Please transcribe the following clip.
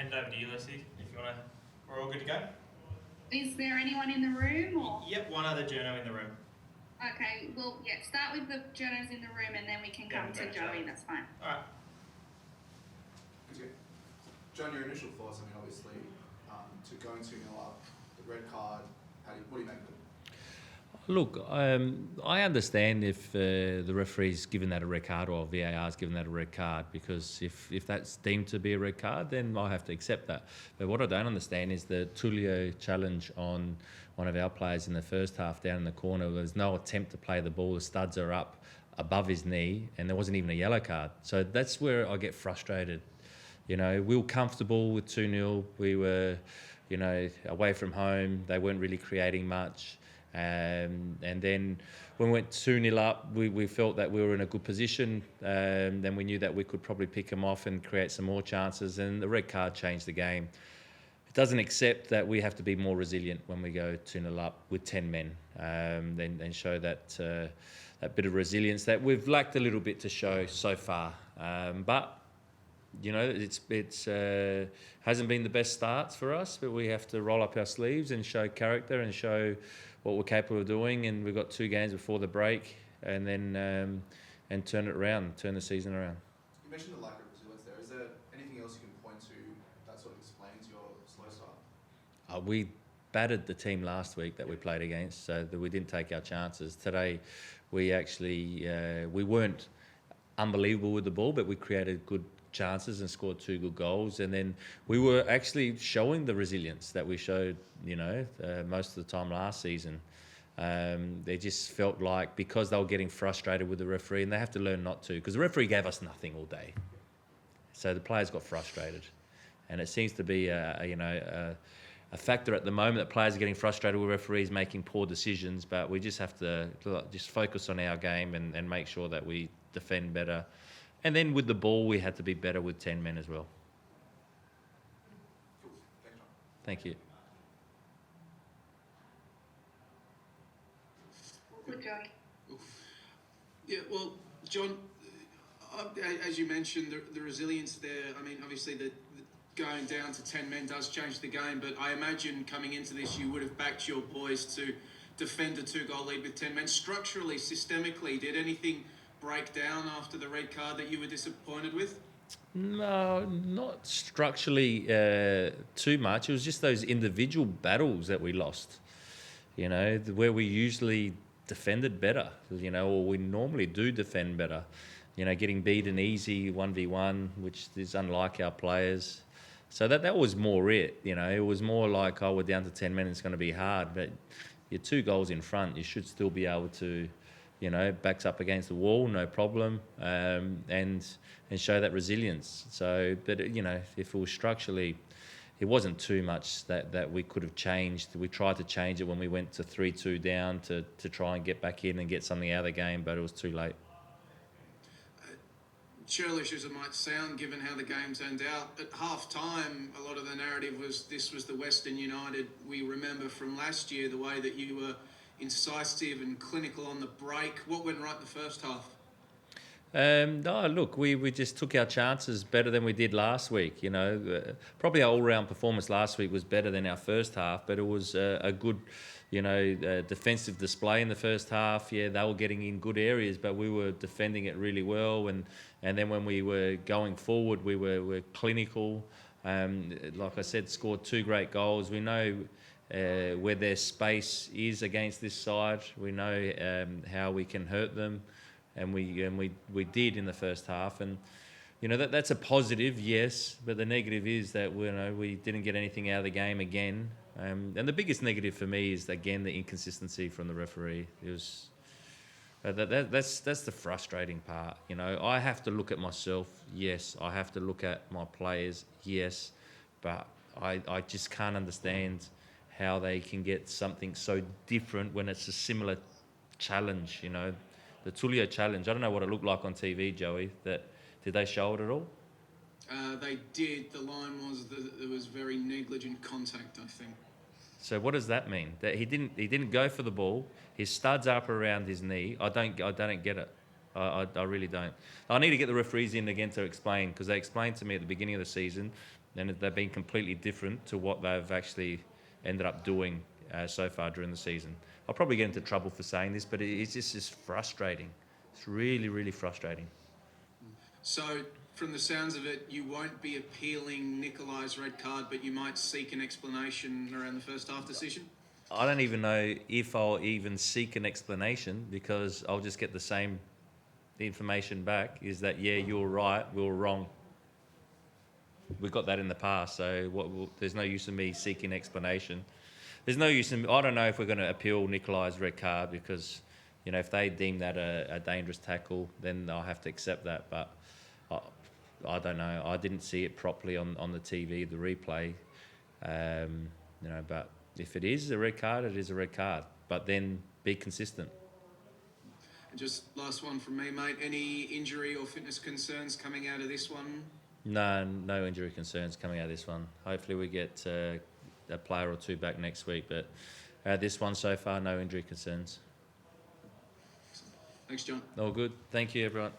hand it over to you, Lucy, if you want to. We're all good to go? Is there anyone in the room or? Yep, one other journo in the room. Okay, well, yeah, start with the journos in the room and then we can come to Joey, that's fine. All right. Okay. John, your initial thoughts, obviously, to going 2-0 up, the red card, what do you make of it? Look, I understand if the referee's given that a red card or VAR's given that a red card, because if that's deemed to be a red card, then I'll have to accept that. But what I don't understand is the Tullio challenge on one of our players in the first half down in the corner. There's no attempt to play the ball. The studs are up above his knee and there wasn't even a yellow card. So that's where I get frustrated. We were comfortable with 2-0. We were, away from home. They weren't really creating much. And then when we went 2-0 up, we felt that we were in a good position. Then we knew that we could probably pick them off and create some more chances. And the red card changed the game. It doesn't accept that we have to be more resilient when we go 2-0 up with 10 men. Then show that bit of resilience that we've lacked a little bit to show so far. But it's hasn't been the best starts for us, but we have to roll up our sleeves and show character and show what we're capable of doing. And we've got 2 games before the break, and then and turn it around, turn the season around. You mentioned the lack of resilience there. Is there anything else you can point to that sort of explains your slow start? We battered the team last week that we played against, so that we didn't take our chances. Today, we actually we weren't unbelievable with the ball, but we created good chances and scored 2 good goals. And then we were actually showing the resilience that we showed, most of the time last season. They just felt like, because they were getting frustrated with the referee, and they have to learn not to, because the referee gave us nothing all day. So the players got frustrated. And it seems to be a factor at the moment that players are getting frustrated with referees making poor decisions, but we just have to just focus on our game and make sure that we defend better. And then with the ball, we had to be better with 10 men as well. Cool. Thanks, John. Thank you. Good, Joey. Yeah, well, John, as you mentioned, the resilience there, obviously the going down to 10 men does change the game, but I imagine coming into this you would have backed your boys to defend a 2-goal lead with 10 men. Structurally, systemically, did anything break down after the red card that you were disappointed with? No, not structurally too much. It was just those individual battles that we lost, where we usually defended better, or we normally do defend better. Getting beaten easy 1v1, which is unlike our players. So that was more it. It was more like, we're down to 10 men, it's going to be hard. But you're 2 goals in front, you should still be able to, backs up against the wall, no problem, and show that resilience. So, but if it was structurally, it wasn't too much that we could have changed. We tried to change it when we went to 3-2 down to try and get back in and get something out of the game, but it was too late. Churlish as it might sound, given how the game turned out, at half-time, a lot of the narrative was this was the Western United we remember from last year, the way that you were incisive and clinical on the break. What went right in the first half? No, look, we just took our chances better than we did last week. Probably our all-round performance last week was better than our first half, but it was a good, defensive display in the first half. Yeah, they were getting in good areas, but we were defending it really well. And then when we were going forward, we were clinical. Like I said, scored 2 great goals. We know where their space is against this side. We know how we can hurt them. And we did in the first half, and that's a positive, yes. But the negative is that we didn't get anything out of the game again. And the biggest negative for me is again the inconsistency from the referee. It was that's the frustrating part. I have to look at myself, yes. I have to look at my players, yes. But I just can't understand how they can get something so different when it's a similar challenge. The Tullio challenge, I don't know what it looked like on TV, Joey. Did they show it at all? They did. The line was that there was very negligent contact, I think. So what does that mean? That he didn't go for the ball. His studs are up around his knee. I don't get it. I really don't. I need to get the referees in again to explain, because they explained to me at the beginning of the season, and they've been completely different to what they've actually ended up doing so far during the season. I'll probably get into trouble for saying this, but it's just frustrating. It's really, really frustrating. So, from the sounds of it, you won't be appealing Nikolai's red card, but you might seek an explanation around the first half decision? I don't even know if I'll even seek an explanation, because I'll just get the same information back, is that, yeah, you're right, we were wrong. We got that in the past, so there's no use in me seeking explanation. There's no use in, I don't know if we're going to appeal Nikolai's red card, because, you know, if they deem that a dangerous tackle, then I'll have to accept that. But I don't know. I didn't see it properly on the TV, the replay. You know, but if it is a red card, it is a red card. But then be consistent. And just last one from me, mate. Any injury or fitness concerns coming out of this one? No injury concerns coming out of this one. Hopefully we get a player or two back next week. But this one so far, no injury concerns. Thanks, John. All good. Thank you, everyone.